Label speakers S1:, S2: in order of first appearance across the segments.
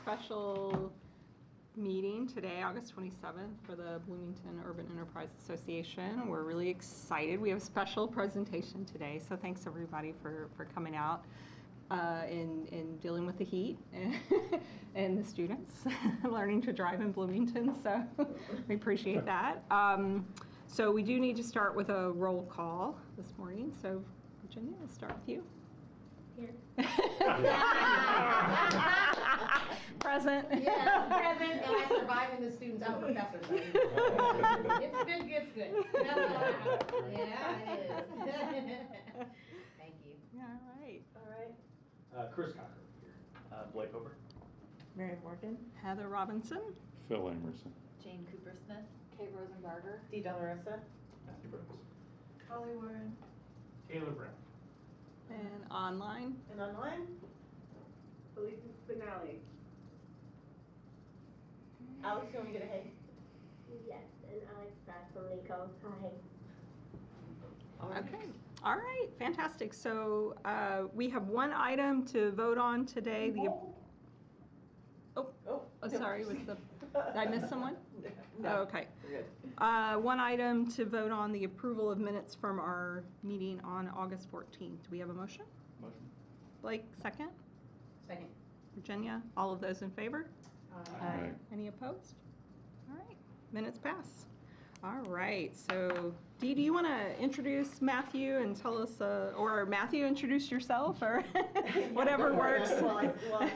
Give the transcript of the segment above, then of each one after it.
S1: special meeting today, August 27th, for the Bloomington Urban Enterprise Association. We're really excited. We have a special presentation today, so thanks everybody for coming out and dealing with the heat and the students learning to drive in Bloomington, so we appreciate that. So we do need to start with a roll call this morning, so Virginia, we'll start with you.
S2: Here.
S1: Present.
S2: Yes, present, and I survive in the students. I'm a professor, so it's good. Yeah, it is. Thank you.
S1: All right.
S3: Chris Cocker here. Blake Hooper.
S4: Mary Morgan.
S1: Heather Robinson.
S5: Phil Emerson.
S6: Jane Cooper Smith.
S4: Kate Rosenbarger.
S2: Dee Dolorosa.
S3: Matthew Brooks.
S4: Holly Warren.
S3: Taylor Brown.
S1: And online.
S2: And online?
S4: Felicia Spinelli.
S2: Alex, you want me to get a hey?
S7: Yes, and Alex Pratt from Lico. Hi.
S1: Okay. All right. Fantastic. So we have one item to vote on today. Sorry. Did I miss someone?
S2: No.
S1: Oh, okay.
S2: We're good.
S1: One item to vote on the approval of minutes from our meeting on August 14th. Do we have a motion?
S3: Motion.
S1: Blake, second.
S2: Second.
S1: Virginia, all of those in favor?
S5: Aye.
S1: Any opposed? All right, minutes pass. All right, so Dee, do you want to introduce Matthew and tell us, or Matthew, introduce yourself, or whatever works?
S2: Well, I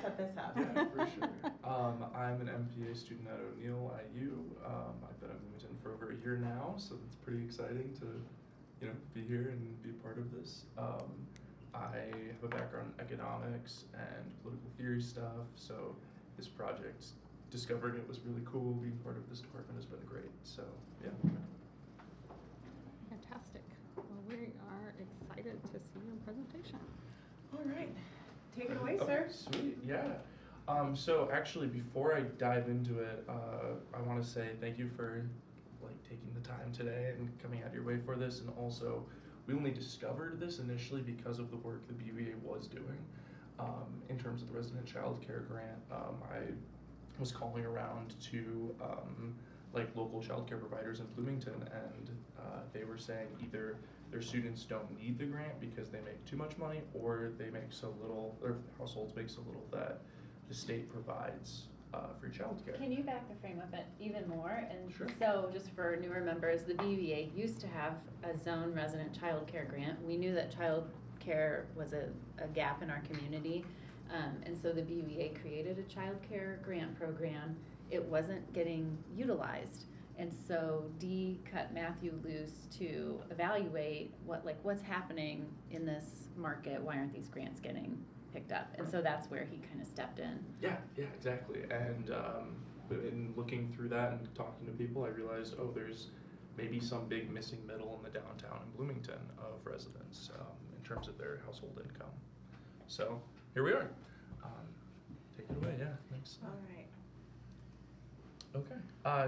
S2: set this up.
S8: Yeah, for sure. I'm an MPA student at O'Neill IU. I've been at Bloomington for over a year now, so it's pretty exciting to, be here and be part of this. I have a background in economics and political theory stuff, so this project, discovering it was really cool. Being part of this department has been great. So, yeah.
S1: Fantastic. Well, we are excited to see your presentation.
S4: All right. Take it away,
S8: Okay,
S4: sir.
S8: sweet, yeah. So actually, before I dive into it, I want to say thank you for taking the time today and coming out of your way for this. And also, we only discovered this initially because of the work the BVA was doing in terms of the resident child care grant. I was calling around to local child care providers in Bloomington, and they were saying either their students don't need the grant because they make too much money, or they make so little, or households make so little that the state provides free child care.
S6: Can you back the frame up it even more? And
S8: Sure.
S6: so just for newer members, the BVA used to have a zone resident child care grant. We knew that child care was a gap in our community. And so the BVA created a child care grant program. It wasn't getting utilized. And so Dee cut Matthew loose to evaluate what's happening in this market. Why aren't these grants getting picked up? And so that's where he kind of stepped in.
S8: Yeah, exactly. And in looking through that and talking to people, I realized, there's maybe some big missing middle in the downtown in Bloomington of residents in terms of their household income. So here we are. Take it away, yeah, thanks.
S4: All right.
S8: Okay,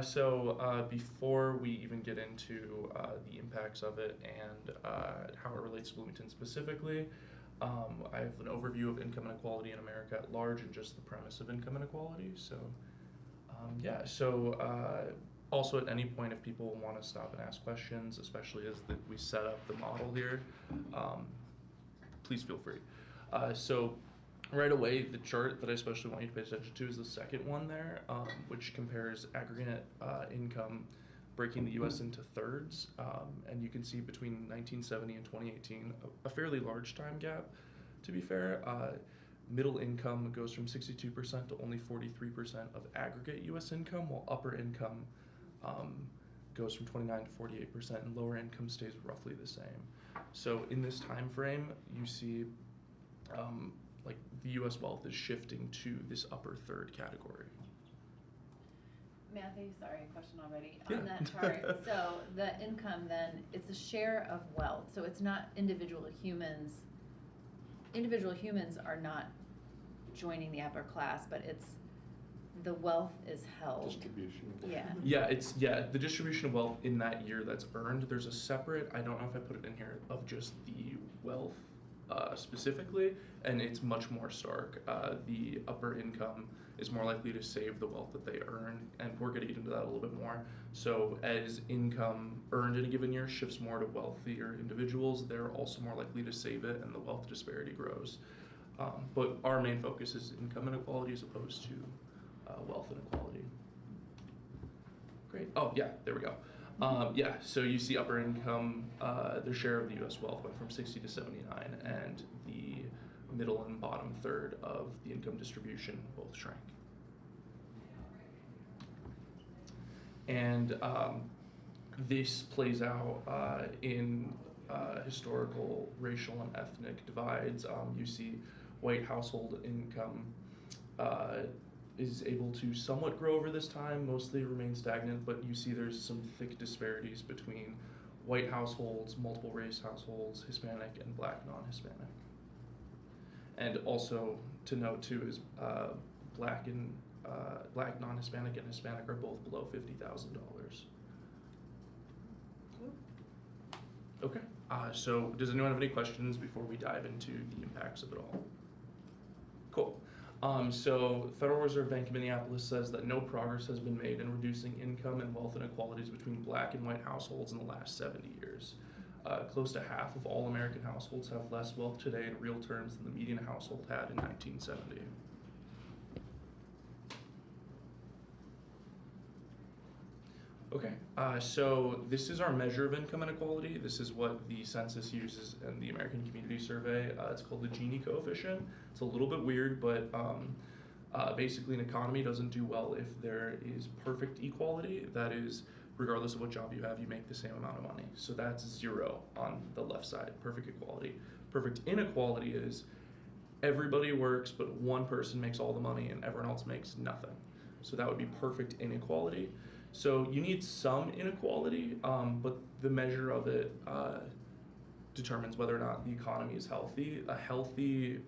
S8: so before we even get into the impacts of it and how it relates to Bloomington specifically, I have an overview of income inequality in America at large and just the premise of income inequality. So, also at any point, if people want to stop and ask questions, especially as we set up the model here, please feel free. So right away, the chart that I especially want you to pay attention to is the second one there, which compares aggregate income, breaking the U.S. into thirds. And you can see between 1970 and 2018, a fairly large time gap, to be fair. Middle income goes from 62% to only 43% of aggregate U.S. income, while upper income goes from 29 to 48%, and lower income stays roughly the same. So in this time frame, you see the U.S. wealth is shifting to this upper third category.
S6: Matthew, sorry, question already.
S8: Yeah.
S6: On that chart, so the income then, it's a share of wealth. So it's not individual humans. Individual humans are not joining the upper class, but it's the wealth is held.
S5: Distribution.
S6: Yeah.
S8: The distribution of wealth in that year that's earned. There's a separate, I don't know if I put it in here, of just the wealth specifically, and it's much more stark. The upper income is more likely to save the wealth that they earn, and we're going to get into that a little bit more. So as income earned in a given year shifts more to wealthier individuals, they're also more likely to save it, and the wealth disparity grows. But our main focus is income inequality as opposed to wealth inequality. Great. Oh, yeah, there we go. Yeah, so you see upper income, their share of the U.S. wealth went from 60 to 79, and the middle and bottom third of the income distribution both shrank. And this plays out in historical, racial, and ethnic divides. You see white household income is able to somewhat grow over this time, mostly remain stagnant, but you see there's some thick disparities between white households, multiple race households, Hispanic, and black non-Hispanic. And also to note too is black non-Hispanic and Hispanic are both below $50,000. Okay, so does anyone have any questions before we dive into the impacts of it all? Cool. So Federal Reserve Bank of Minneapolis says that no progress has been made in reducing income and wealth inequalities between black and white households in the last 70 years. Close to half of all American households have less wealth today in real terms than the median household had in 1970. Okay, so this is our measure of income inequality. This is what the census uses in the American Community Survey. It's called the Gini coefficient. It's a little bit weird, but basically an economy doesn't do well if there is perfect equality. That is, regardless of what job you have, you make the same amount of money. So that's 0 on the left side, perfect equality. Perfect inequality is everybody works, but one person makes all the money and everyone else makes nothing. So that would be perfect inequality. So you need some inequality, but the measure of it determines whether or not the economy is healthy. A healthy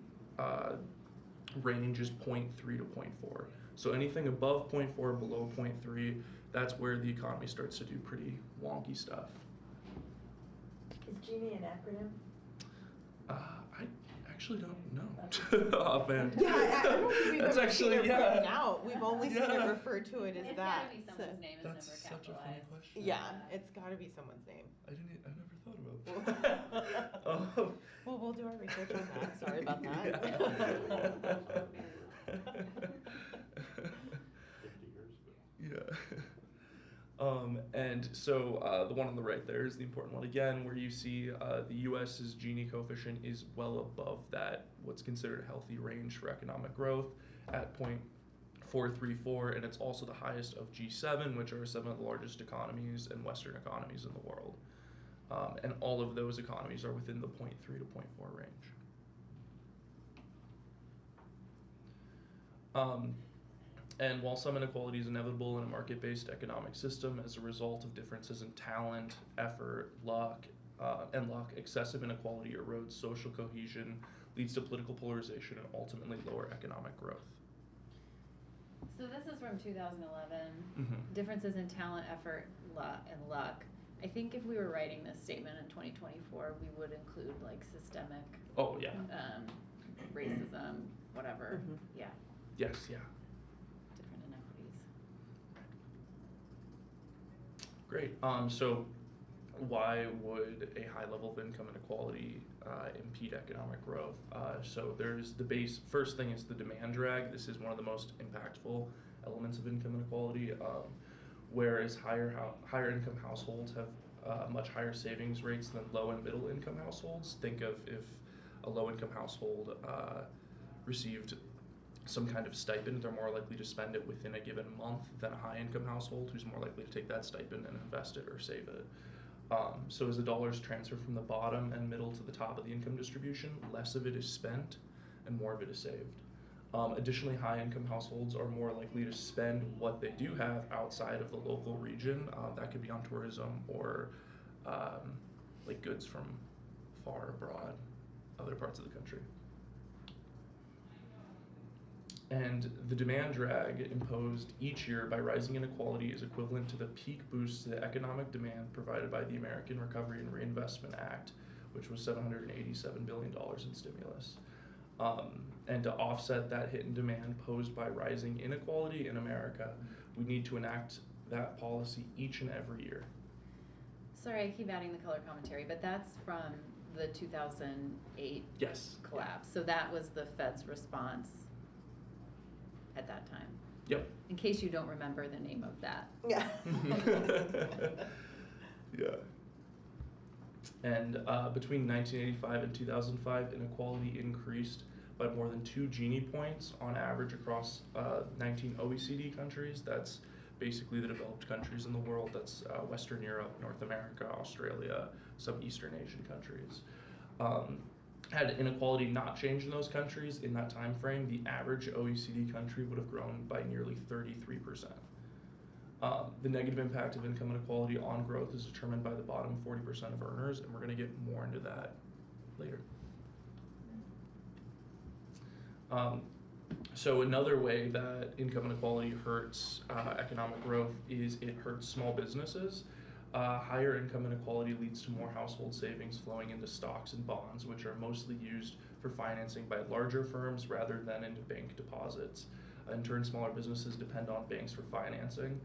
S8: range is 0.3 to 0.4. So anything above 0.4, below 0.3, that's where the economy starts to do pretty wonky stuff.
S4: Is Gini an acronym?
S8: I actually don't know. Offhand.
S5: Yeah, I don't think we've
S8: That's
S5: ever
S8: actually,
S5: seen it
S8: yeah.
S5: written out. We've only seen it
S8: Yeah.
S5: referred to it as
S6: It's
S5: that.
S6: gotta be someone's name, it's
S8: That's
S6: never
S8: such a funny
S6: capitalized.
S8: question.
S5: Yeah, it's gotta be someone's name.
S8: I never thought about that.
S5: Well, we'll do our research on that. Sorry about that.
S8: Yeah. And so the one on the right there is the important one again, where you see the U.S.'s Gini coefficient is well above that, what's considered a healthy range for economic growth at 0.434, and it's also the highest of G7, which are 7 of the largest economies and Western economies in the world. And all of those economies are within the 0.3 to 0.4 range. And while some inequality is inevitable in a market-based economic system as a result of differences in talent, effort, luck, excessive inequality erodes social cohesion, leads to political polarization, and ultimately lower economic growth.
S6: So this is from 2011.
S8: Mm-hmm.
S6: Differences in talent, effort, and luck. I think if we were writing this statement in 2024, we would include like systemic,
S8: Oh, yeah.
S6: racism, whatever.
S5: Mhm.
S6: Yeah,
S8: Yes, yeah.
S6: different inequities.
S8: Great. So why would a high level of income inequality impede economic growth? So there's the first thing is the demand drag. This is one of the most impactful elements of income inequality. Whereas higher income households have much higher savings rates than low and middle income households. Think of if a low income household received some kind of stipend, they're more likely to spend it within a given month than a high income household who's more likely to take that stipend and invest it or save it. So as the dollars transfer from the bottom and middle to the top of the income distribution, less of it is spent and more of it is saved. Additionally, high-income households are more likely to spend what they do have outside of the local region. That could be on tourism or like goods from far abroad, other parts of the country. And the demand drag imposed each year by rising inequality is equivalent to the peak boost to the economic demand provided by the American Recovery and Reinvestment Act, which was $787 billion in stimulus. And to offset that hit in demand posed by rising inequality in America, we need to enact that policy each and every year.
S6: Sorry, I keep adding the color commentary, but that's from the 2008
S8: Yes.
S6: collapse. So that was the Fed's response at that time.
S8: Yep.
S6: In case you don't remember the name of that.
S5: Yeah.
S8: Yeah. And between 1985 and 2005, inequality increased by more than 2 Gini points on average across 19 OECD countries. That's basically the developed countries in the world. That's Western Europe, North America, Australia, some Eastern Asian countries. Had inequality not changed in those countries in that time frame, the average OECD country would have grown by nearly 33%. The negative impact of income inequality on growth is determined by the bottom 40% of earners, and we're going to get more into that later. So another way that income inequality hurts economic growth is it hurts small businesses. Higher income inequality leads to more household savings flowing into stocks and bonds, which are mostly used for financing by larger firms rather than into bank deposits. In turn, smaller businesses depend on banks for financing.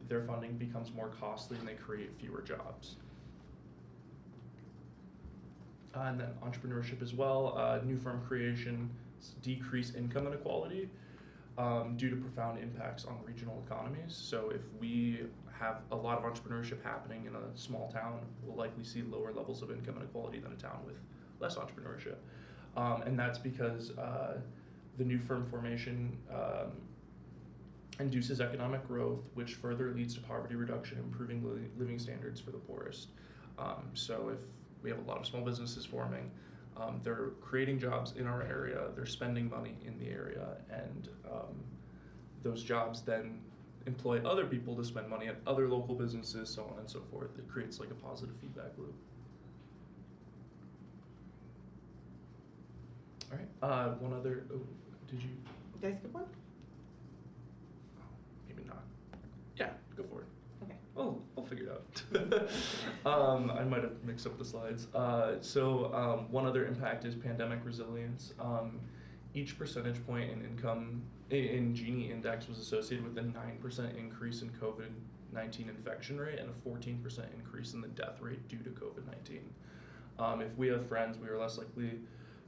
S8: Their funding becomes more costly and they create fewer jobs. And then entrepreneurship as well. New firm creation decrease income inequality due to profound impacts on regional economies. So if we have a lot of entrepreneurship happening in a small town, we'll likely see lower levels of income inequality than a town with less entrepreneurship. And that's because the new firm formation induces economic growth, which further leads to poverty reduction, improving living standards for the poorest. So if we have a lot of small businesses forming, they're creating jobs in our area, they're spending money in the area, and those jobs then employ other people to spend money at other local businesses, so on and so forth. It creates like a positive feedback loop. All right, one other, did you?
S5: Did I skip one?
S8: Maybe not. Yeah, go for it.
S5: Okay.
S8: Oh, I'll figure it out. I might have mixed up the slides. So one other impact is pandemic resilience. Each percentage point in income in Gini index was associated with a 9% increase in COVID-19 infection rate and a 14% increase in the death rate due to COVID-19. If we have friends, we are less likely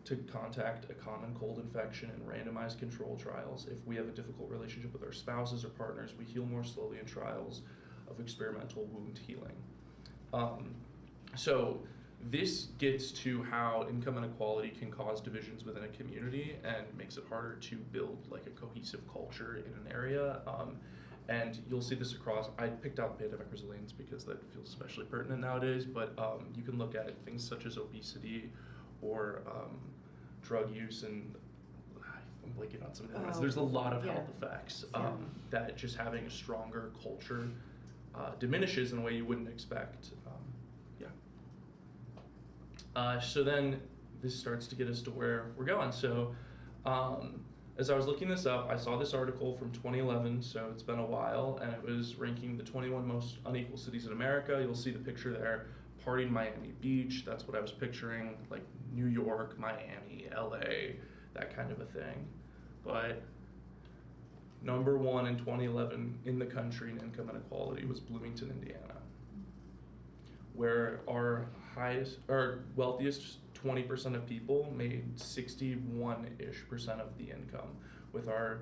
S8: to contact a common cold infection in randomized control trials. If we have a difficult relationship with our spouses or partners, we heal more slowly in trials of experimental wound healing. So this gets to how income inequality can cause divisions within a community and makes it harder to build like a cohesive culture in an area. And you'll see this across, I picked out pandemic resilience because that feels especially pertinent nowadays, but you can look at things such as obesity or drug use, and I'm blanking on some of the ones. There's a lot of health effects that just having a stronger culture diminishes in a way you wouldn't expect. So then this starts to get us to where we're going. So as I was looking this up, I saw this article from 2011, so it's been a while, and it was ranking the 21 most unequal cities in America. You'll see the picture there, party in Miami Beach, that's what I was picturing, like New York, Miami, LA, that kind of a thing. But number 1 in 2011 in the country in income inequality was Bloomington, Indiana, where our wealthiest 20% of people made 61-ish% of the income, with our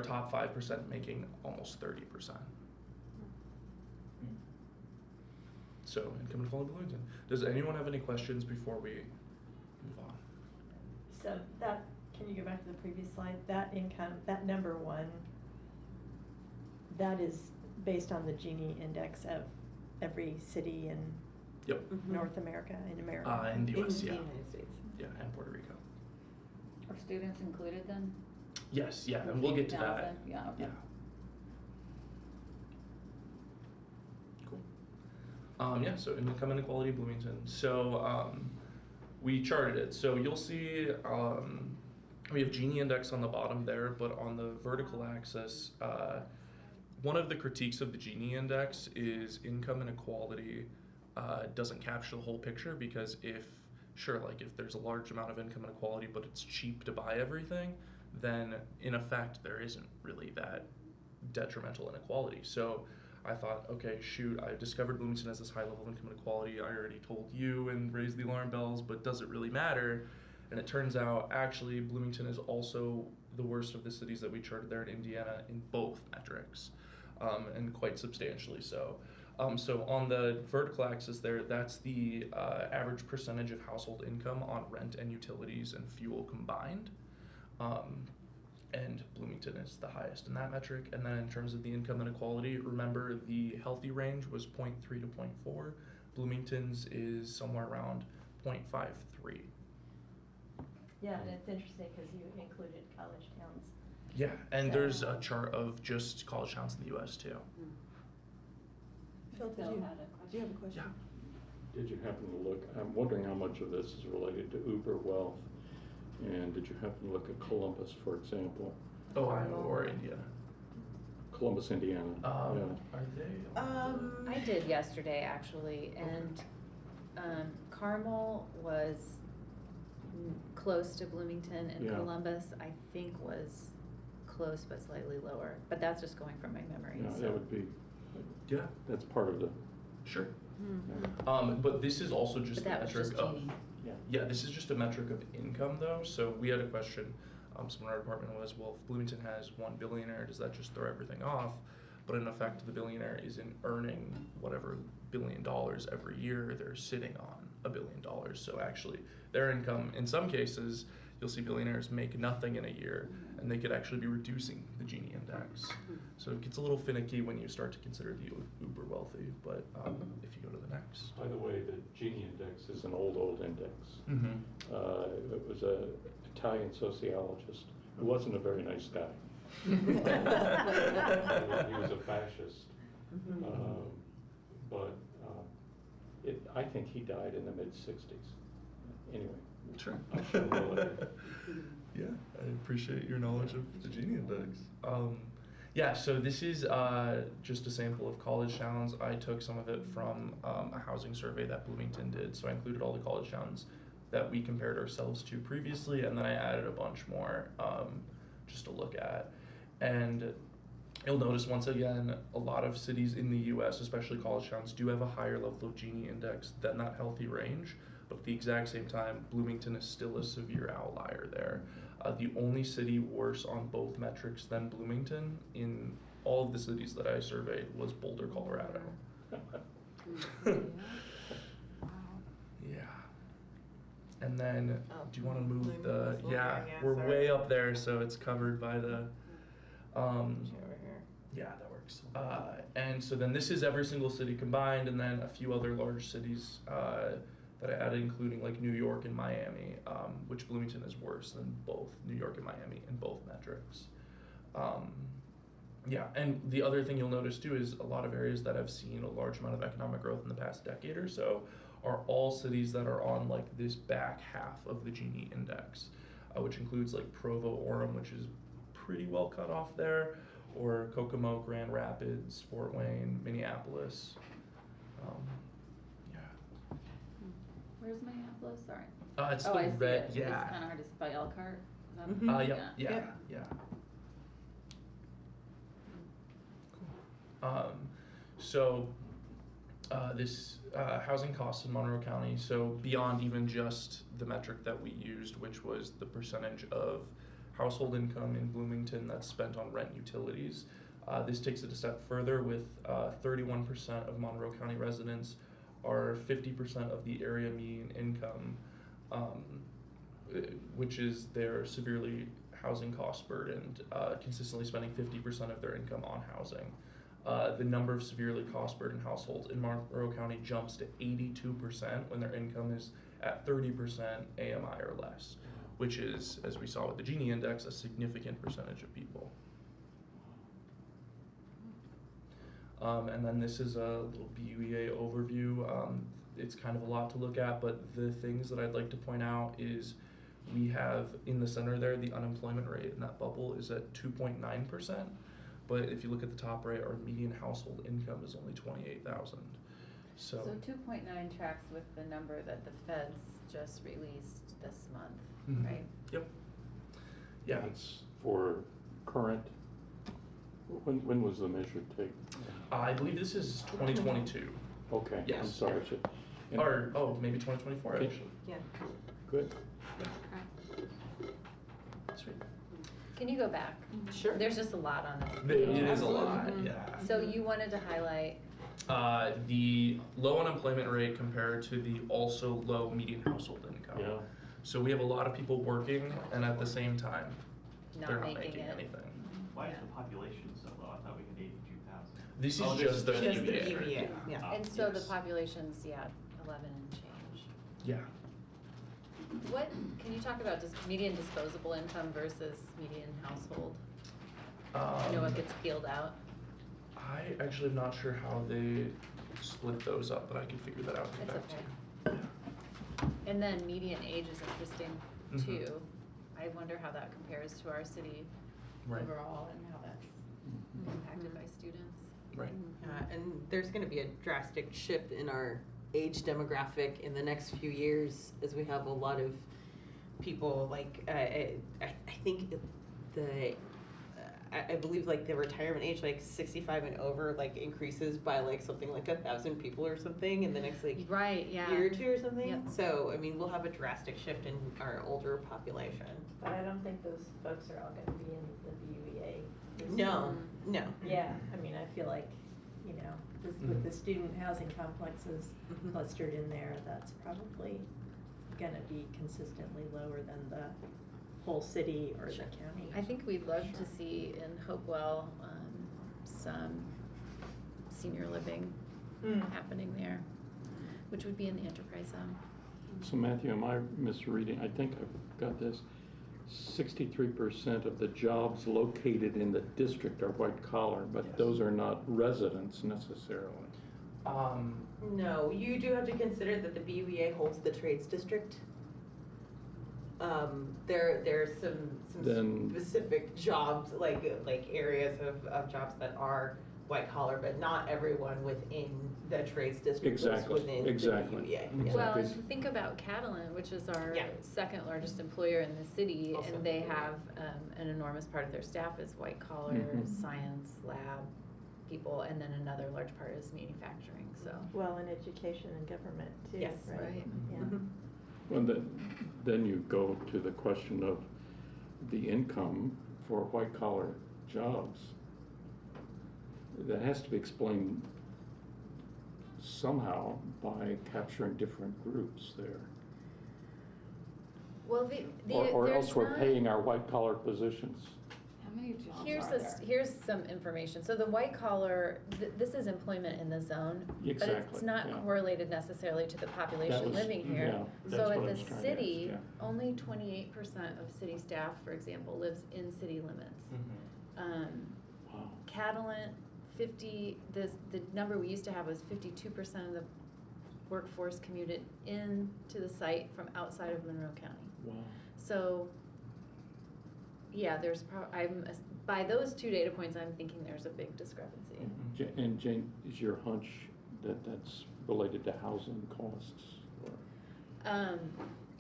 S8: top 5% making almost 30%. So income inequality in Bloomington. Does anyone have any questions before we move on?
S4: So that, can you go back to the previous slide? That income, that number 1, that is based on the Gini index of every city in North America, in America.
S8: In the US,
S5: in
S8: yeah.
S5: the United States.
S8: Yeah, and Puerto Rico.
S6: Are students included then?
S8: Yes, yeah, and we'll get to that.
S6: Yeah, okay.
S8: Yeah. Cool. Yeah, so income inequality in Bloomington. So we charted it. So you'll see we have Gini index on the bottom there, but on the vertical axis, one of the critiques of the Gini index is income inequality doesn't capture the whole picture, because if there's a large amount of income inequality but it's cheap to buy everything, then in effect there isn't really that detrimental inequality. So I thought, okay, shoot, I discovered Bloomington has this high level of income inequality. I already told you and raised the alarm bells, but does it really matter? And it turns out, actually, Bloomington is also the worst of the cities that we charted there in Indiana in both metrics, and quite substantially so. So on the vertical axis there, that's the average percentage of household income on rent and utilities and fuel combined. And Bloomington is the highest in that metric. And then in terms of the income inequality, remember the healthy range was 0.3 to 0.4. Bloomington's is somewhere around 0.53.
S4: Yeah, and it's interesting because you included college towns.
S8: Yeah, and
S4: So-
S8: there's a chart of just college towns in the US too.
S5: Phil,
S4: Phil
S5: do
S4: had a question.
S5: you have a question?
S8: Yeah.
S9: Did you happen to look, I'm wondering how much of this is related to Uber wealth, and did you happen to look at Columbus, for example?
S8: Ohio or Indiana.
S9: Columbus, Indiana.
S8: Are they?
S6: I did yesterday, actually, and Carmel was close to Bloomington, and
S9: Yeah.
S6: Columbus, I think, was close but slightly lower. But that's just going from my memory.
S9: Yeah,
S6: so.
S9: that would be,
S8: Yeah,
S9: that's part of the,
S8: sure.
S6: Mhm.
S8: But this is also just
S6: But
S8: a
S6: that was
S8: metric
S6: just
S8: of.
S6: Jeannie.
S8: Yeah, this is just a metric of income though. So we had a question, someone in our department was, well, if Bloomington has one billionaire, does that just throw everything off? But in effect, the billionaire isn't earning whatever $1 billion every year, they're sitting on $1 billion. So actually, their income, in some cases, you'll see billionaires make nothing in a year, and they could actually be reducing the Gini index. So it gets a little finicky when you start to consider the uber wealthy, but if you go to the next.
S9: by the way, the Gini index is an old index.
S8: Mm-hmm.
S9: It was an Italian sociologist who wasn't a very nice guy. He was a fascist. But I think he died in the mid-60s. Anyway.
S8: Sure.
S9: I'm sure we'll let it.
S8: Yeah, I appreciate your knowledge of the Gini index. Yeah, so this is just a sample of college towns. I took some of it from a housing survey that Bloomington did, so I included all the college towns that we compared ourselves to previously, and then I added a bunch more just to look at. And you'll notice once again, a lot of cities in the US, especially college towns, do have a higher level of Gini index than that healthy range, but at the exact same time, Bloomington is still a severe outlier there. The only city worse on both metrics than Bloomington in all of the cities that I surveyed was Boulder, Colorado. Yeah. And then,
S5: Oh,
S8: do you want to move
S5: Bloomington
S8: the,
S5: was over
S8: yeah,
S5: there, yeah,
S8: we're
S5: sorry.
S8: way up there, so it's covered by the,
S5: Over here.
S8: yeah, that works. And so then this is every single city combined, and then a few other large cities that I added, including like New York and Miami, which Bloomington is worse than both New York and Miami in both metrics. Yeah, and the other thing you'll notice too is a lot of areas that have seen a large amount of economic growth in the past decade or so are all cities that are on like this back half of the Gini index, which includes like Provo, Orem, which is pretty well cut off there, or Kokomo, Grand Rapids, Fort Wayne, Minneapolis. Yeah.
S6: Where's Minneapolis? Sorry.
S8: It's
S6: Oh,
S8: the
S6: I see
S8: red,
S6: it. It's
S8: yeah.
S6: kind of hard to spell Elkhart. Is that-
S5: Mhm.
S8: Yep, yeah. Cool. So, this housing costs in Monroe County, so beyond even just the metric that we used, which was the percentage of household income in Bloomington that's spent on rent utilities, this takes it a step further with 31% of Monroe County residents are 50% of the area median income, which is they're severely housing cost burdened, consistently spending 50% of their income on housing. The number of severely cost burdened households in Monroe County jumps to 82% when their income is at 30% AMI or less, which is, as we saw with the Gini index, a significant percentage of people. And then this is a little BUEA overview. It's kind of a lot to look at, but the things that I'd like to point out is we have in the center there, the unemployment rate in that bubble is at 2.9%. But if you look at the top right, our median household income is only $28,000. So,
S6: 2.9 tracks with the number that the feds just released this month,
S8: Mhm.
S6: right?
S8: Yep. Yeah.
S9: It's for current, when was the measure taken?
S8: I believe this is 2022.
S9: Okay, I'm
S8: Yes.
S9: sorry. I should-
S8: Or, maybe 2024
S9: Okay.
S8: actually.
S1: Yeah.
S9: Good.
S8: Sweet.
S6: Can you go back?
S1: Sure.
S6: There's just a lot on this.
S8: It is a
S1: Absolutely.
S8: lot,
S1: Mhm.
S8: yeah.
S6: So you wanted to highlight,
S8: The low unemployment rate compared to the also low median household income.
S9: Yeah.
S8: So we have a lot of people working, and at the same time, they're
S6: not
S8: not
S6: making
S8: making
S6: it.
S8: anything.
S3: Why is
S6: Yeah.
S3: the population so low? I thought we had 82,000.
S8: This is
S3: Oh,
S8: just the
S1: Just the
S8: UVA.
S1: UVA, yeah.
S6: And so the
S8: Yes.
S6: population's, 11 and change.
S8: Yeah.
S6: What, can you talk about just median disposable income versus median household? You know what gets peeled out?
S8: I actually am not sure how they split those up, but I can figure that out and get
S6: It's
S8: back to you.
S6: And then median age is interesting
S8: Mhm.
S6: too. I wonder how that compares to our city
S8: Right.
S6: overall and how that's impacted by students.
S8: Right.
S10: And there's going to be a drastic shift in our age demographic in the next few years as we have a lot of people like I think I believe like the retirement age like 65 and over like increases by like something like 1,000 people or something in the next like
S6: Right, yeah.
S10: year or two or something.
S6: Yep.
S10: So I mean we'll have a drastic shift in our older population.
S4: But I don't think those folks are all gonna be in the BUEA.
S10: No, no.
S4: Yeah, I mean, I feel like, you know, with the student housing complexes
S10: Mhm.
S4: clustered in there, that's probably gonna be consistently lower than the whole city or the county.
S6: I think we'd love to see in Hopewell, some senior living happening there, which would be in the enterprise zone.
S9: So Matthew, am I misreading? I think I've got this. 63% of the jobs located in the district are white collar, but
S8: Yes.
S9: those are not residents necessarily.
S10: No, you do have to consider that the BUEA holds the trades district. There's some
S9: Then-
S10: specific jobs, like areas of jobs that are white collar, but not everyone within the trades district is
S9: Exactly,
S10: within
S9: exactly.
S10: the BUEA. Yeah.
S9: Exactly.
S6: Well, and think about Catalan, which is our
S10: Yeah.
S6: second largest employer in the city,
S10: Also.
S6: and they have an enormous part of their staff is white collar,
S9: Mhm.
S6: science, lab people, and then another large part is manufacturing, so.
S4: Well, in education and government too,
S10: Yes.
S4: right?
S6: Right.
S4: Yeah.
S10: Mhm.
S9: Well, then you go to the question of the income for white collar jobs. That has to be explained somehow by capturing different groups there.
S6: Well,
S9: Or
S6: there's
S9: else we're
S6: not-
S9: paying our white collar positions.
S1: How many jobs
S6: Here's
S1: are
S6: this,
S1: there?
S6: here's some information. So the white collar, this is employment in the zone, but it's
S9: Exactly,
S6: not
S9: yeah.
S6: correlated necessarily to the population
S9: was-
S6: living here.
S9: yeah, that's
S6: So
S9: what
S6: at
S9: I
S6: the
S9: was trying to ask,
S6: city,
S9: yeah.
S6: only 28% of city staff, for example, lives in city limits.
S9: Wow.
S6: Catalan, the number we used to have was 52% of the workforce commuted into the site from outside of Monroe County.
S9: Wow.
S6: So, yeah, by those two data points, I'm thinking there's a big discrepancy.
S9: And Jane, is your hunch that that's related to housing costs? Or-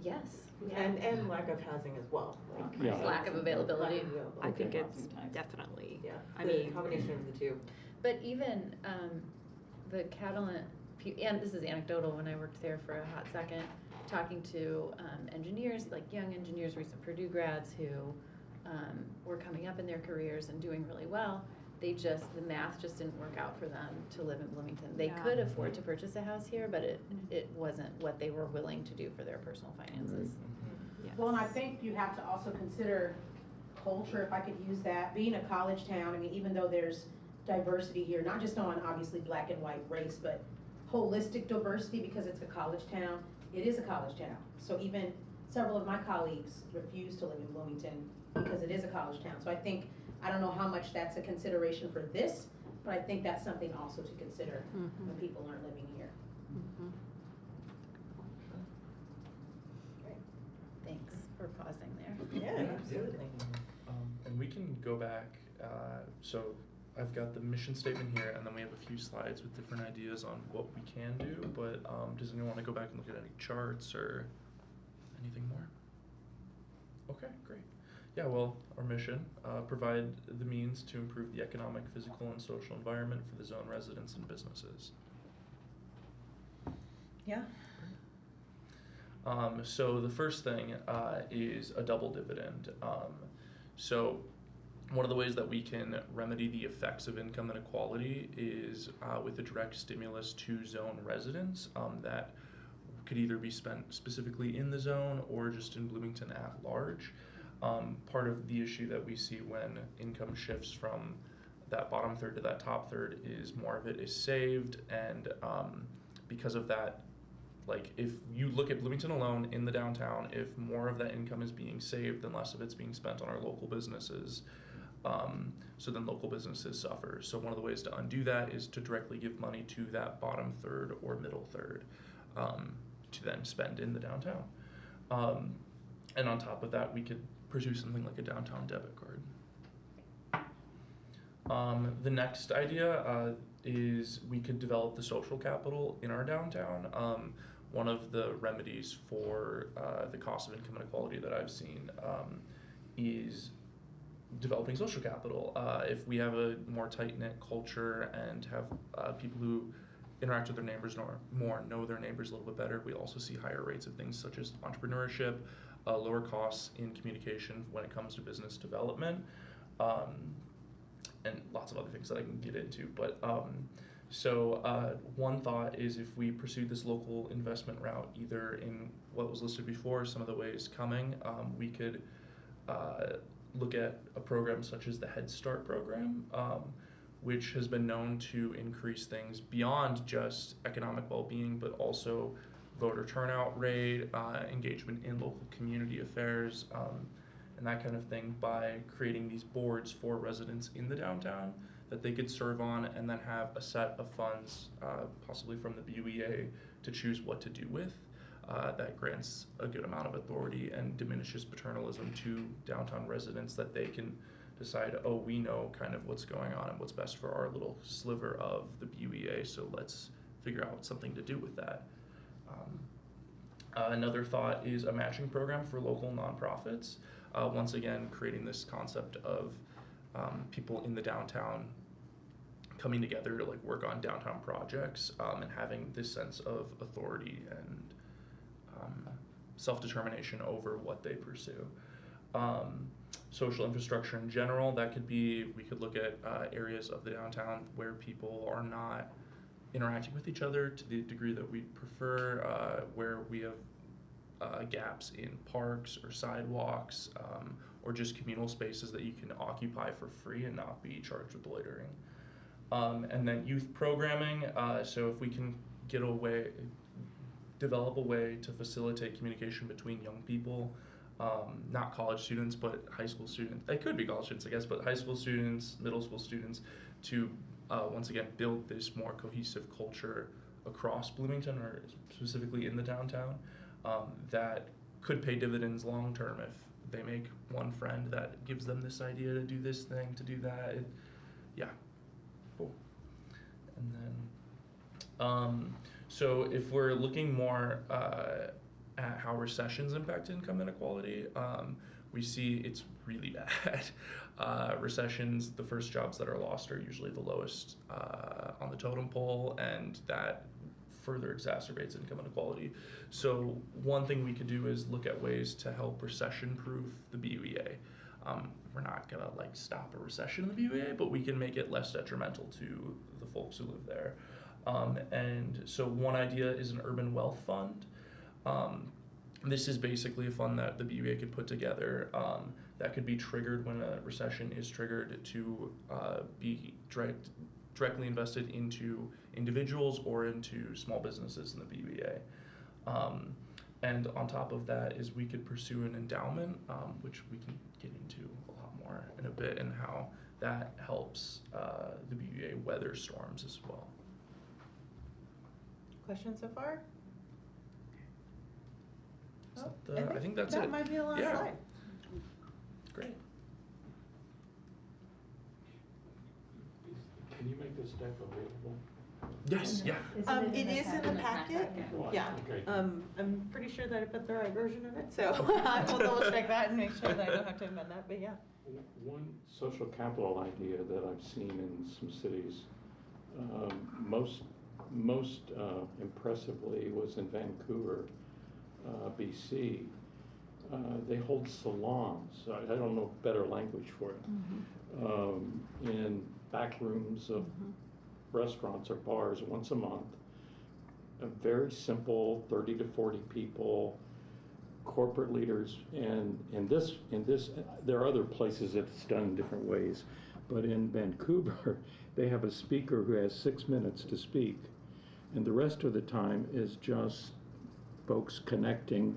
S6: Yes.
S10: And lack of housing as well. Like,
S9: Yeah.
S6: Lack of availability.
S10: lack of availability.
S1: I think
S9: Okay.
S1: it's definitely,
S10: Yeah,
S1: I
S10: the
S1: mean.
S10: combination of the two.
S6: But even the Catalan, and this is anecdotal, when I worked there for a hot second, talking to engineers, like young engineers, recent Purdue grads who were coming up in their careers and doing really well, the math just didn't work out for them to live in Bloomington. They
S1: Yeah.
S6: could afford to purchase a house here, but it wasn't what they were willing to do for their personal finances.
S1: Yes.
S2: Well, and I think you have to also consider culture, if I could use that, being a college town. I mean, even though there's diversity here, not just on obviously black and white race, but holistic diversity because it's a college town. It is a college town. So even several of my colleagues refuse to live in Bloomington because it is a college town. So I don't know how much that's a consideration for this, but I think that's something also to consider
S1: Mhm.
S2: when people aren't living here.
S1: Mhm.
S6: Thanks for pausing there.
S10: Yeah, absolutely.
S8: And we can go back, so I've got the mission statement here, and then we have a few slides with different ideas on what we can do, but does anyone want to go back and look at any charts or anything more? Okay, great. Yeah, well, our mission, provide the means to improve the economic, physical, and social environment for the zone residents and businesses.
S10: Yeah.
S8: So the first thing is a double dividend. So one of the ways that we can remedy the effects of income inequality is with a direct stimulus to zone residents that could either be spent specifically in the zone or just in Bloomington at large. Part of the issue that we see when income shifts from that bottom third to that top third is more of it is saved, and because of that, like if you look at Bloomington alone in the downtown, if more of that income is being saved than less of it's being spent on our local businesses, so then local businesses suffer. So one of the ways to undo that is to directly give money to that bottom third or middle third to then spend in the downtown. And on top of that, we could pursue something like a downtown debit card. The next idea is we could develop the social capital in our downtown. One of the remedies for the cost of income inequality that I've seen is developing social capital. If we have a more tight-knit culture and have people who interact with their neighbors more, know their neighbors a little bit better, we also see higher rates of things such as entrepreneurship, lower costs in communication when it comes to business development, and lots of other things that I can get into. But so one thought is if we pursued this local investment route, either in what was listed before, some of the ways coming, we could look at a program such as the Head Start program, which has been known to increase things beyond just economic well-being, but also voter turnout rate, engagement in local community affairs, and that kind of thing by creating these boards for residents in the downtown that they could serve on and then have a set of funds, possibly from the BUEA, to choose what to do with. That grants a good amount of authority and diminishes paternalism to downtown residents, that they can decide, oh, we know kind of what's going on and what's best for our little sliver of the BUEA, so let's figure out something to do with that. Another thought is a matching program for local nonprofits. Once again, creating this concept of people in the downtown coming together to like work on downtown projects and having this sense of authority and self-determination over what they pursue. Social infrastructure in general, that could be, we could look at areas of the downtown where people are not interacting with each other to the degree that we prefer, where we have gaps in parks or sidewalks, or just communal spaces that you can occupy for free and not be charged with loitering. And then youth programming, so if we can develop a way to facilitate communication between young people, not college students, but high school students. It could be college students, I guess, but high school students, middle school students, to once again build this more cohesive culture across Bloomington, or specifically in the downtown, that could pay dividends long term if they make one friend that gives them this idea to do this thing, to do that. Yeah, cool. And then, so if we're looking more at how recessions impact income inequality, we see it's really bad. Recessions, the first jobs that are lost are usually the lowest on the totem pole, and that further exacerbates income inequality. So one thing we could do is look at ways to help recession-proof the BUEA. We're not gonna like stop a recession in the BUEA, but we can make it less detrimental to the folks who live there. And so one idea is an urban wealth fund. This is basically a fund that the BUA could put together that could be triggered when a recession is triggered to be directly invested into individuals or into small businesses in the BUA. And on top of that is we could pursue an endowment, which we can get into a lot more in a bit, and how that helps the BUA weather storms as well.
S10: Questions so far?
S8: I think that's
S10: that
S8: it.
S10: might be the last
S8: Yeah.
S10: slide.
S8: Great.
S9: is stuff available?
S8: Yes, yeah.
S4: It is in the packet. Yeah.
S9: Okay.
S4: I'm pretty sure that I put the right version of it, so I will double check that and make sure that I don't have to amend that, but yeah.
S9: One social capital idea that I've seen in some cities, most impressively was in Vancouver, BC. They hold salons, I don't know better language for it, in back rooms of restaurants or bars once a month. A very simple 30 to 40 people, corporate leaders, and in this, there are other places that it's done in different ways, but in Vancouver, they have a speaker who has 6 minutes to speak, and the rest of the time is just folks connecting.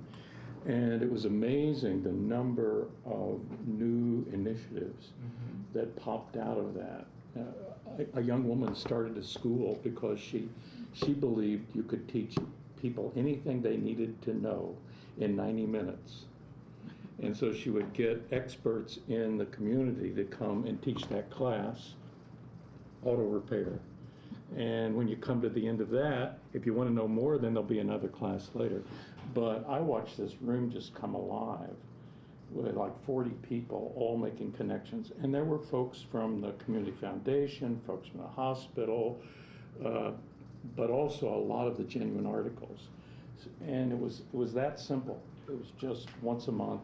S9: And it was amazing the number of new initiatives that popped out of that. A young woman started a school because she believed you could teach people anything they needed to know in 90 minutes. And so she would get experts in the community to come and teach that class, auto repair. And when you come to the end of that, if you want to know more, then there'll be another class later. But I watched this room just come alive with like 40 people all making connections. And there were folks from the community foundation, folks from the hospital, but also a lot of the genuine articles. And it was that simple. It was just once a month,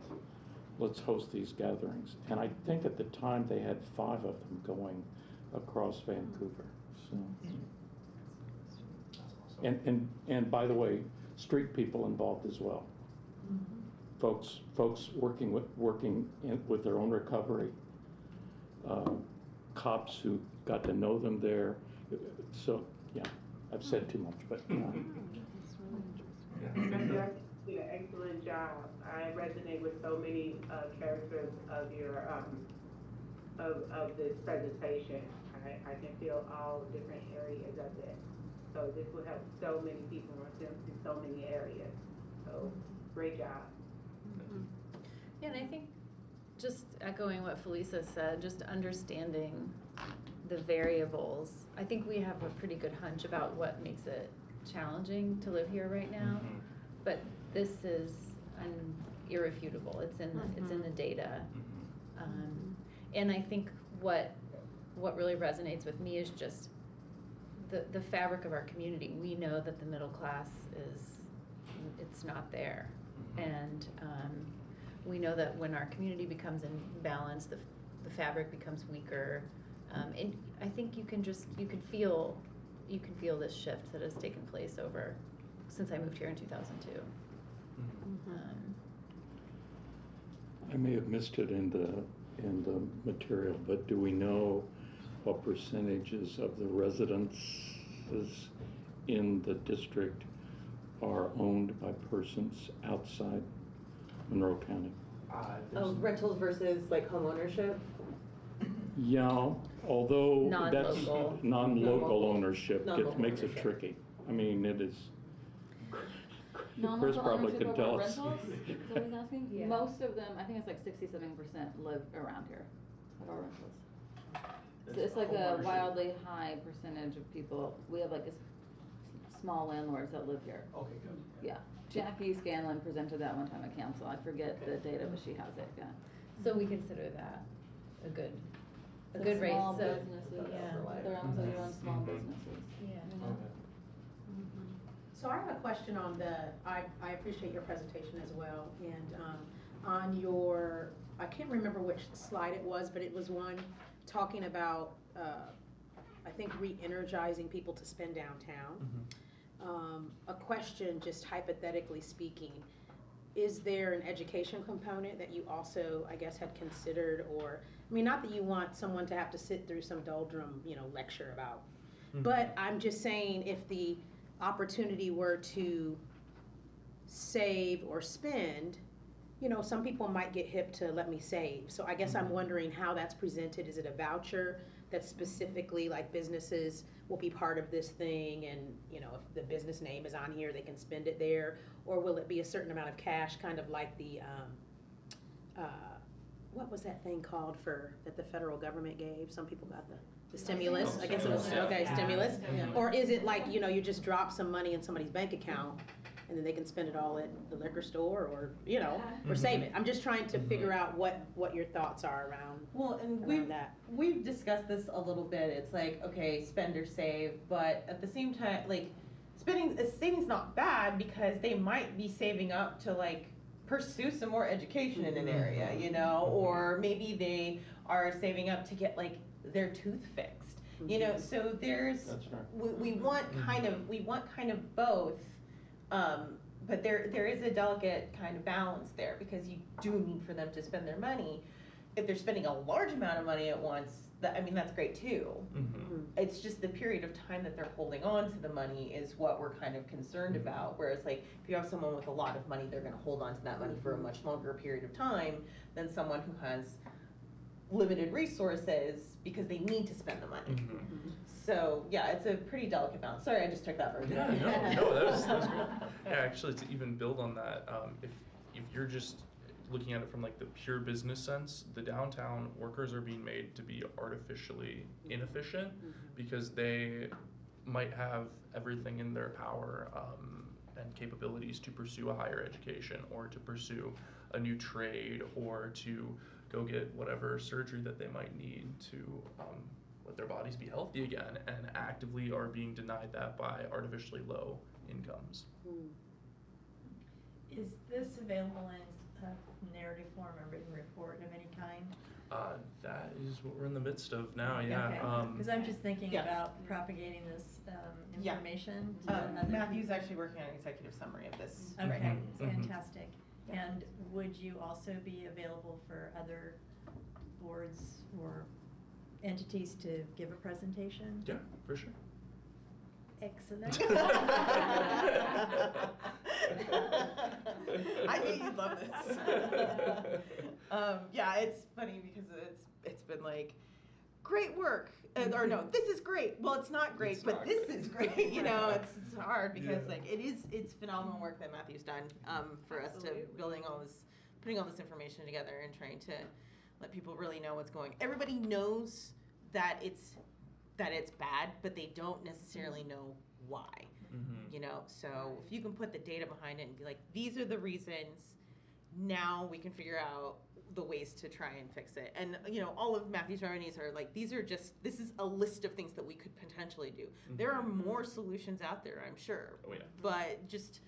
S9: let's host these gatherings. And I think at the time they had 5 of them going across Vancouver. So. And by the way, street people involved as well. Folks working with their own recovery. Cops who got to know them there. So yeah, I've said too much, but.
S11: Did an excellent job. I resonate with so many characters of your of this presentation. I can feel all different areas of it. So this will help so many people in so many areas. So great job.
S6: Yeah, and I think just echoing what Felisa said, just understanding the variables. I think we have a pretty good hunch about what makes it challenging to live here right now, but this is irrefutable. It's in the data, and I think what really resonates with me is just the fabric of our community. We know that the middle class it's not there, and we know that when our community becomes imbalanced, the fabric becomes weaker, and I think you can feel this shift that has taken place since I moved here in 2002.
S9: I may have missed it in the material, but do we know what percentages of the residences in the district are owned by persons outside Monroe County?
S10: Rentals versus like home ownership?
S9: Yeah, although that's
S6: Non-local.
S9: non-local ownership,
S10: Non-local
S9: makes it
S10: ownership.
S9: tricky. I mean, it is. Chris
S12: Non-local
S9: probably
S12: ownership
S9: could
S12: of
S9: tell
S12: our
S9: us.
S12: rentals, is that what he's asking?
S6: Yeah.
S12: Most of them, I think it's like 67% live around here, of our rentals. So it's like a wildly high percentage of people, we have like small landlords that live here.
S3: Okay, good.
S12: Yeah, Jackie Scanlon presented that one time at council, I forget the data, but she has it, yeah.
S6: So we consider that a good
S12: So
S6: rate.
S12: small
S6: So
S12: businesses,
S6: yeah.
S12: they're almost like your own small businesses.
S6: Yeah.
S12: You know?
S2: So I have a question on I appreciate your presentation as well, and on your, I can't remember which slide it was, but it was one talking about, I think re-energizing people to spend downtown. A question, just hypothetically speaking, is there an education component that you also, I guess, had considered, or, I mean, not that you want someone to have to sit through some doldrum, lecture about, but I'm just saying if the opportunity were to save or spend, some people might get hip to let me save. So I guess I'm wondering how that's presented. Is it a voucher that specifically like businesses will be part of this thing, and if the business name is on here, they can spend it there, or will it be a certain amount of cash, kind of like the what was that thing called that the federal government gave? Some people got the stimulus, I guess it was, okay, stimulus. Or is it like, you just drop some money in somebody's bank account and then they can spend it all at the liquor store or, or save it? I'm just trying to figure out what your thoughts are around,
S10: Well, and
S2: around that.
S10: we've discussed this a little bit. It's like, okay, spend or save, but at the same time, like, saving's not bad because they might be saving up to like pursue some more education in an area, or maybe they are saving up to get like their tooth fixed, so there's,
S9: That's right.
S10: we want kind of both, but there is a delicate kind of balance there because you do need for them to spend their money. If they're spending a large amount of money at once, that's great too. It's just the period of time that they're holding on to the money is what we're kind of concerned about. Whereas like if you have someone with a lot of money, they're gonna hold on to that money for a much longer period of time than someone who has limited resources because they need to spend the money. So yeah, it's a pretty delicate balance. Sorry, I just took that for a
S8: Yeah, no, that was great. Yeah, actually, to even build on that, if you're just looking at it from like the pure business sense, the downtown workers are being made to be artificially inefficient because they might have everything in their power and capabilities to pursue a higher education or to pursue a new trade or to go get whatever surgery that they might need to let their bodies be healthy again, and actively are being denied that by artificially low incomes.
S4: Is this available in a narrative form, a written report of any kind?
S8: That is what we're in the midst of now, yeah.
S4: Because I'm just thinking
S10: Yeah.
S4: about propagating this information to other
S10: Matthew's actually working on an executive summary of this right
S4: Okay,
S10: now.
S4: fantastic.
S10: Yeah.
S4: And would you also be available for other boards or entities to give a presentation?
S8: Yeah, for sure.
S4: Excellent.
S10: I knew you'd love this. Yeah, it's funny because it's been like, great work, or no, this is great. Well, it's not great,
S8: It's
S10: but
S8: not
S10: this
S8: great.
S10: is great. It's hard because
S8: Yeah.
S10: like it's phenomenal work that Matthew's done for us to putting all this information together and trying to let people really know what's going. Everybody knows that it's bad, but they don't necessarily know why. So if you can put the data behind it and be like, these are the reasons, now we can figure out the ways to try and fix it. And all of Matthew's remedies are like, this is a list of things that we could potentially do. There are more solutions out there, I'm sure.
S8: Oh yeah.
S10: But just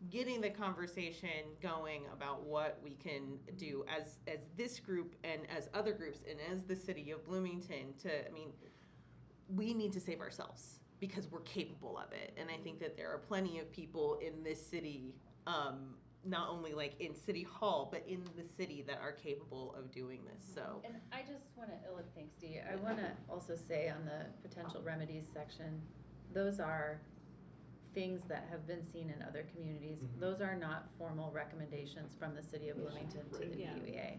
S10: getting the conversation going about what we can do as this group and as other groups and as the city of Bloomington we need to save ourselves because we're capable of it. And I think that there are plenty of people in this city, not only like in City Hall, but in the city that are capable of doing this, so.
S6: And I just want to, thanks Dee, I want to also say on the potential remedies section, those are things that have been seen in other communities. Those are not formal recommendations from the city of Bloomington to the BUEA.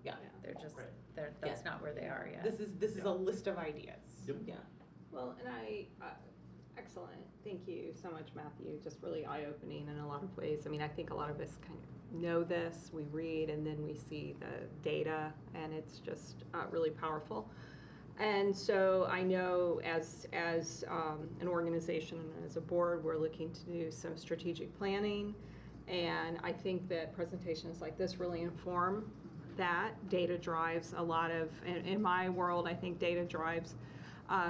S10: Yeah.
S6: They're just,
S8: Right.
S6: that's not where they are yet.
S10: This is a list of ideas.
S8: Yep.
S10: Yeah.
S1: Well, and excellent. Thank you so much, Matthew. Just really eye-opening in a lot of ways. I think a lot of us kind of know this, we read, and then we see the data, and it's just really powerful. And so I know as an organization and as a board, we're looking to do some strategic planning, and I think that presentations like this really inform that. Data drives a lot of, in my world, I think data drives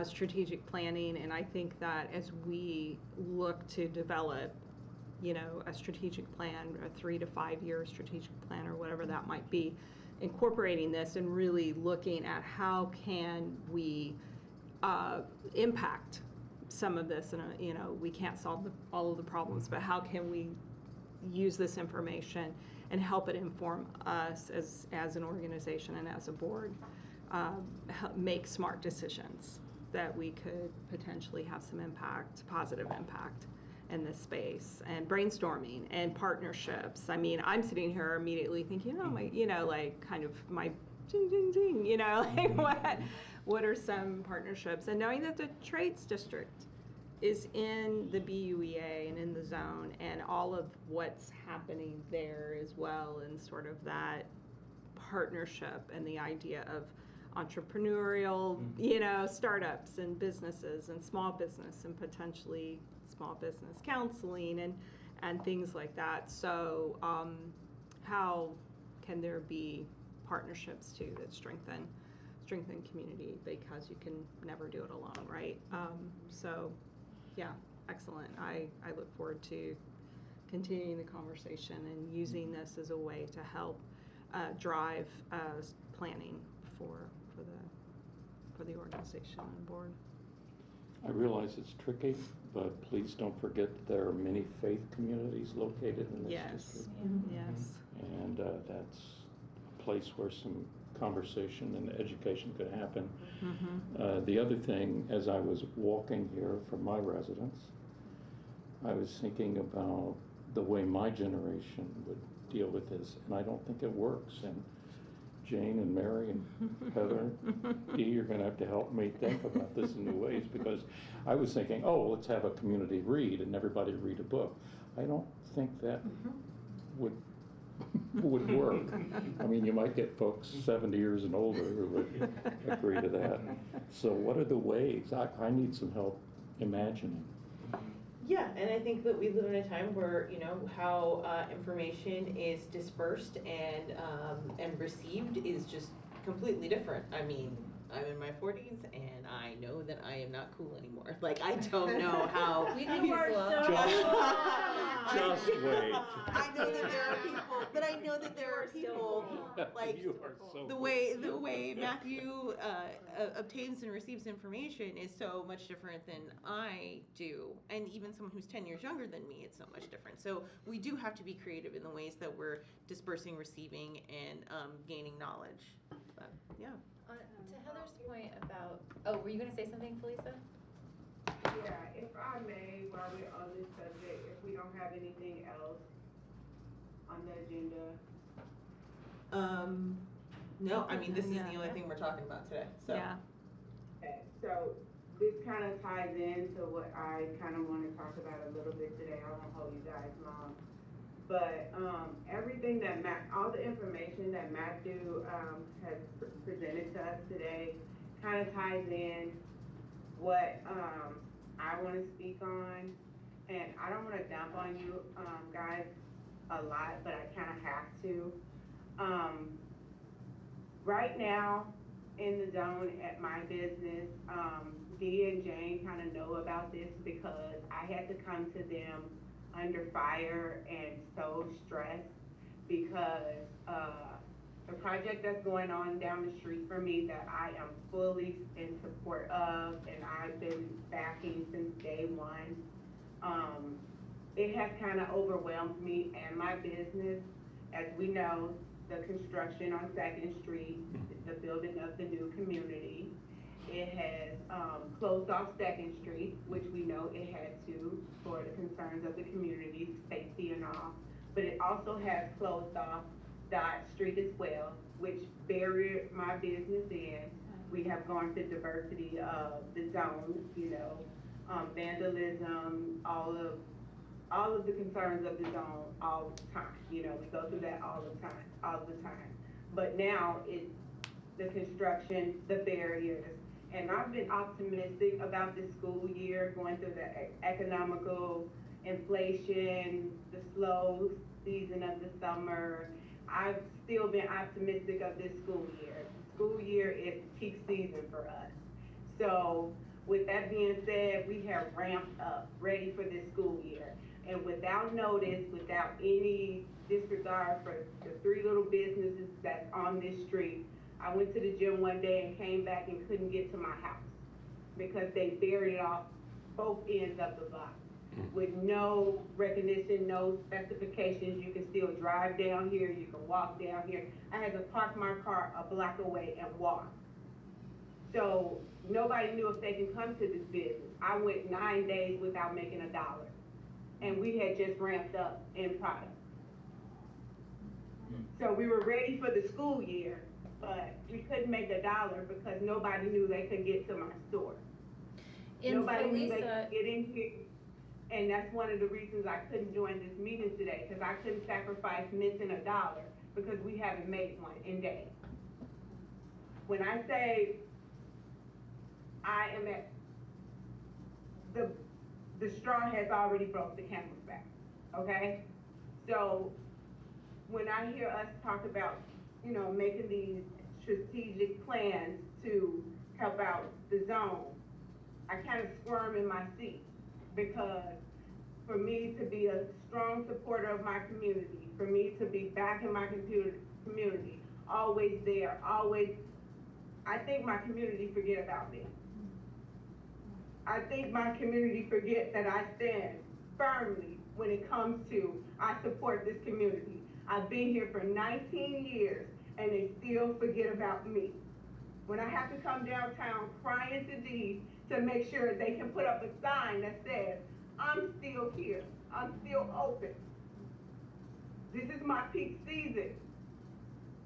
S1: strategic planning, and I think that as we look to develop, a strategic plan, a 3 to 5 year strategic plan or whatever that might be, incorporating this and really looking at how can we impact some of this, and we can't solve all of the problems, but how can we use this information and help it inform us as an organization and as a board, make smart decisions that we could potentially have some impact, positive impact in this space, and brainstorming and partnerships. I'm sitting here immediately thinking, my ding, ding, ding, like what are some partnerships? And knowing that the Trades District is in the BUEA and in the zone, and all of what's happening there as well, and sort of that partnership and the idea of entrepreneurial, you know, startups and businesses and small business and potentially small business counseling and things like that. So how can there be partnerships too that strengthen community, because you can never do it alone, right? So yeah, excellent. I look forward to continuing the conversation and using this as a way to help drive planning for the organization and board.
S9: I realize it's tricky, but please don't forget that there are many faith communities located in this district.
S1: Yes.
S9: And that's a place where some conversation and education could happen. The other thing, as I was walking here from my residence, I was thinking about the way my generation would deal with this, and I don't think it works. And Jane and Mary and Heather, Dee, you're going to have to help me think about this in new ways, because I was thinking, oh, let's have a community read and everybody read a book. I don't think that would work. I mean, you might get folks 70 years and older who would agree to that. So what are the ways? I need some help imagining.
S10: Yeah, and I think that we live in a time where, you know, how information is dispersed and received is just completely different. I mean, I'm in my 40s and I know that I am not cool anymore. Like, I don't know how.
S6: We think you're cool.
S9: Just wait.
S10: I know that there are people, but I know that there are people like
S9: You are so
S10: the way Matthew obtains and receives information is so much different than I do, and even someone who's 10 years younger than me, it's so much different. So we do have to be creative in the ways that we're dispersing, receiving, and gaining knowledge. But yeah.
S6: To Heather's point about, were you going to say something, Felisa?
S11: Yeah, if I may, while we're on this subject, if we don't have anything else on the agenda.
S10: No, I mean, this is the only thing we're talking about today, so.
S1: Yeah.
S11: Okay, so this kind of ties into what I kind of want to talk about a little bit today. I won't hold you guys long. But everything that all the information that Matthew has presented to us today kind of ties in what I want to speak on. And I don't want to dump on you guys a lot, but I kind of have to. Right now, in the zone at my business, Dee and Jane kind of know about this because I had to come to them under fire and so stressed because the project that's going on down the street for me that I am fully in support of and I've been backing since day one, it has kind of overwhelmed me and my business. As we know, the construction on 2nd Street, the building of the new community, it has closed off 2nd Street, which we know it had to for the concerns of the community, safety and all. But it also has closed off Dodge Street as well, which buried my business in. We have gone through diversity of the zone, you know, vandalism, all of the concerns of the zone all the time. You know, we go through that all the time. But now it's the construction, the barriers. And I've been optimistic about this school year, going through the economical inflation, the slow season of the summer. I've still been optimistic of this school year. School year is peak season for us. So with that being said, we have ramped up, ready for this school year. And without notice, without any disregard for the 3 little businesses that's on this street, I went to the gym one day and came back and couldn't get to my house because they buried it off both ends of the block with no recognition, no specifications. You can still drive down here, you can walk down here. I had to park my car a block away and walk. So nobody knew if they can come to this business. I went 9 days without making $1. And we had just ramped up in product. So we were ready for the school year, but we couldn't make $1 because nobody knew they could get to my store. Nobody knew they could get in here. And that's one of the reasons I couldn't join this meeting today, because I couldn't sacrifice missing $1 because we haven't made one in days. When I say I am at, the straw has already broke the camel's back, okay? So when I hear us talk about, you know, making these strategic plans to help out the zone, I kind of squirm in my seat, because for me to be a strong supporter of my community, for me to be back in my community, always there, always, I think my community forget about me. I think my community forget that I stand firmly when it comes to, I support this community. I've been here for 19 years and they still forget about me. When I have to come downtown crying to thee to make sure they can put up a sign that says, I'm still here, I'm still open. This is my peak season.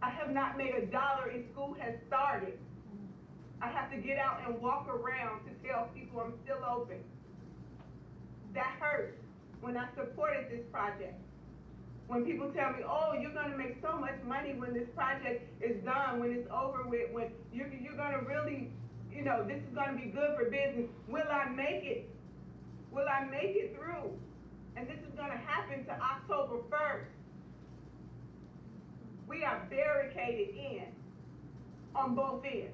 S11: I have not made $1 and school has started. I have to get out and walk around to tell people I'm still open. That hurts when I supported this project. When people tell me, oh, you're gonna make so much money when this project is done, when it's over with, when you're gonna really, you know, this is gonna be good for business. Will I make it? Will I make it through? And this is gonna happen to October 1st. We are barricaded in on both ends.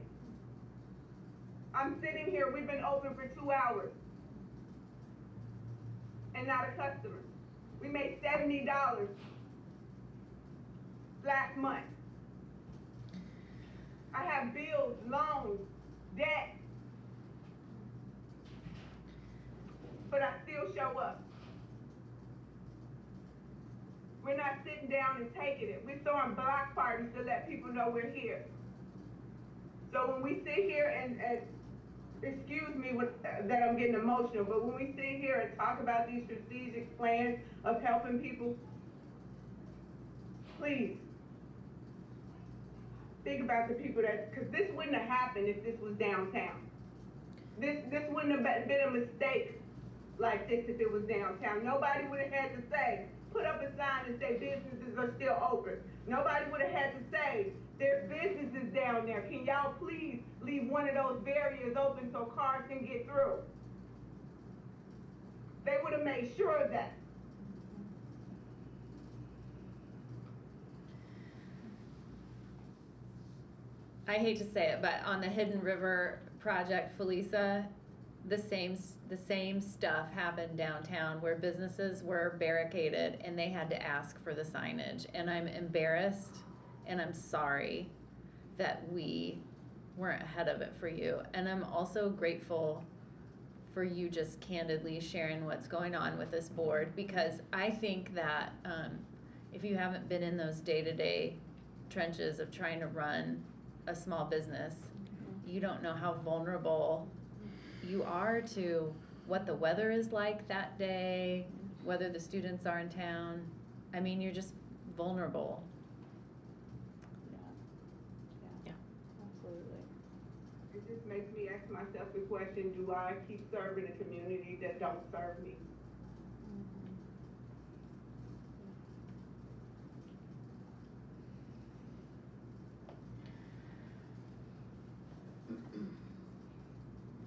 S11: I'm sitting here, we've been open for 2 hours and not a customer. We made $70 last month. I have bills, loans, debt, but I still show up. We're not sitting down and taking it. We're throwing block parties to let people know we're here. So when we sit here and excuse me that I'm getting emotional, but when we sit here and talk about these strategic plans of helping people, please think about the people because this wouldn't have happened if this was downtown. This wouldn't have been a mistake like this if it was downtown. Nobody would have had to say, put up a sign and say businesses are still open. Nobody would have had to say, there's businesses down there. Can y'all please leave one of those barriers open so cars can get through? They would have made sure of that.
S6: I hate to say it, but on the Hidden River project, Felisa, the same stuff happened downtown where businesses were barricaded and they had to ask for the signage. And I'm embarrassed and I'm sorry that we weren't ahead of it for you. And I'm also grateful for you just candidly sharing what's going on with this board, because I think that if you haven't been in those day-to-day trenches of trying to run a small business, you don't know how vulnerable you are to what the weather is like that day, whether the students are in town. I mean, you're just vulnerable.
S12: Yeah, absolutely.
S11: It just makes me ask myself the question, do I keep serving a community that don't serve me?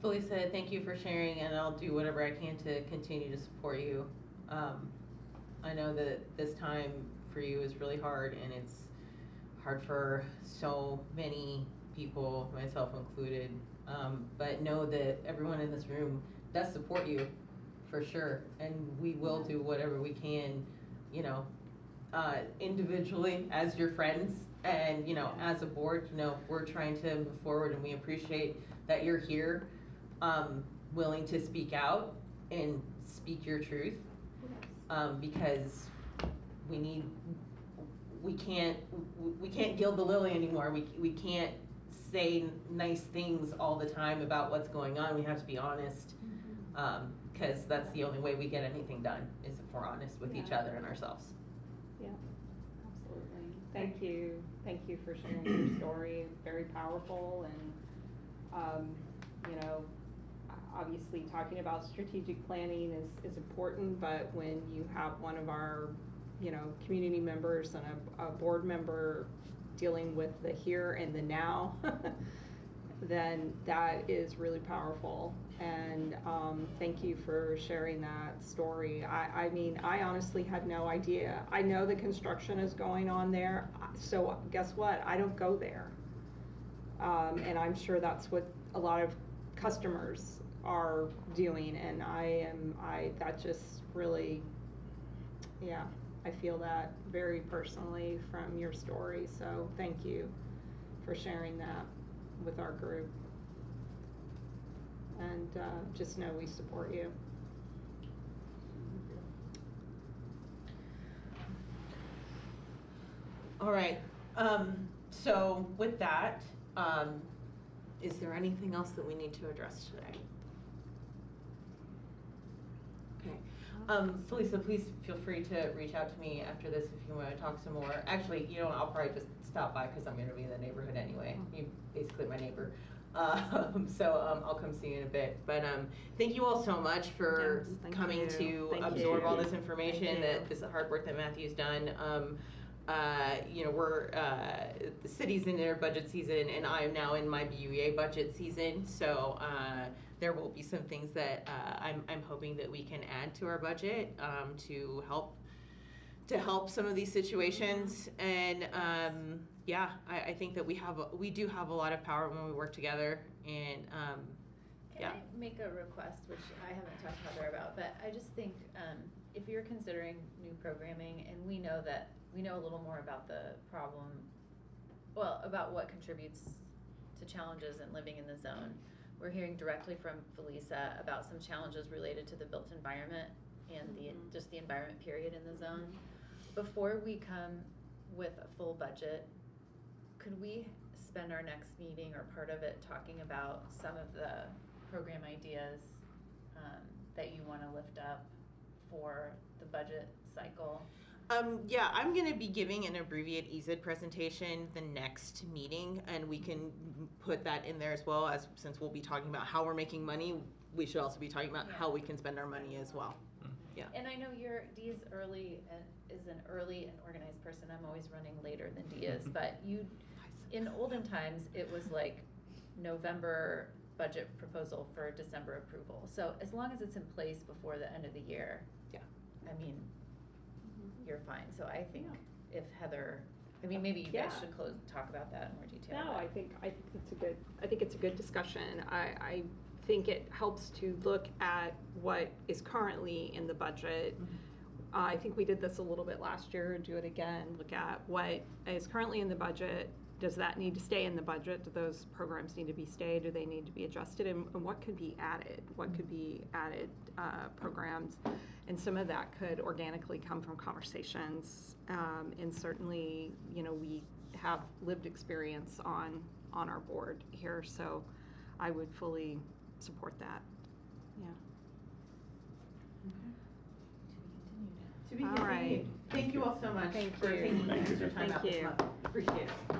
S10: Felisa, thank you for sharing, and I'll do whatever I can to continue to support you. I know that this time for you is really hard, and it's hard for so many people, myself included. But know that everyone in this room does support you, for sure, and we will do whatever we can, you know, individually as your friends, and you know, as a board, you know, we're trying to move forward, and we appreciate that you're here, willing to speak out and speak your truth, because we can't gild the lily anymore. We can't say nice things all the time about what's going on. We have to be honest, because that's the only way we get anything done, is if we're honest with each other and ourselves.
S12: Yeah, absolutely.
S1: Thank you. Thank you for sharing your story. Very powerful, and you know, obviously talking about strategic planning is important, but when you have one of our community members and a board member dealing with the here and the now, then that is really powerful. And thank you for sharing that story. I mean, I honestly had no idea. I know the construction is going on there, so guess what? I don't go there. And I'm sure that's what a lot of customers are doing, and that just really, yeah, I feel that very personally from your story, so thank you for sharing that with our group. And just know we support you.
S10: All right, so with that, is there anything else that we need to address today? Okay, Felisa, please feel free to reach out to me after this if you want to talk some more. Actually, you know, I'll probably just stop by because I'm going to be in the neighborhood anyway. You're basically my neighbor. So I'll come see you in a bit. But thank you all so much for coming to absorb all this information, this hard work that Matthew's done. You know, we're the city's in their budget season, and I am now in my BUEA budget season. So there will be some things that I'm hoping that we can add to our budget to help some of these situations. And yeah, I think that we do have a lot of power when we work together. And
S6: Can I make a request, which I haven't talked to Heather about, but I just think if you're considering new programming, and we know a little more about the problem, well, about what contributes to challenges in living in the zone. We're hearing directly from Felisa about some challenges related to the built environment and just the environment period in the zone. Before we come with a full budget, could we spend our next meeting or part of it talking about some of the program ideas that you want to lift up for the budget cycle?
S10: Yeah, I'm going to be giving an abbreviated EZID presentation the next meeting, and we can put that in there as well, as since we'll be talking about how we're making money, we should also be talking about how we can spend our money as well. Yeah.
S6: And I know Dee is an early and organized person. I'm always running later than Dee is, but in olden times, it was like November budget proposal for December approval. So as long as it's in place before the end of the year,
S10: yeah,
S6: I mean, you're fine. So I think if Heather, I mean, maybe you guys should talk about that in more detail.
S1: No, I think it's a good discussion. I think it helps to look at what is currently in the budget. I think we did this a little bit last year, do it again, look at what is currently in the budget. Does that need to stay in the budget? Do those programs need to be stayed? Do they need to be adjusted? And what could be added? What could be added programs? And some of that could organically come from conversations. And certainly, you know, we have lived experience on our board here, so I would fully support that. Yeah.
S10: To be
S1: All
S10: continued.
S1: right.
S10: Thank you all so much for taking your time out this month. Appreciate it.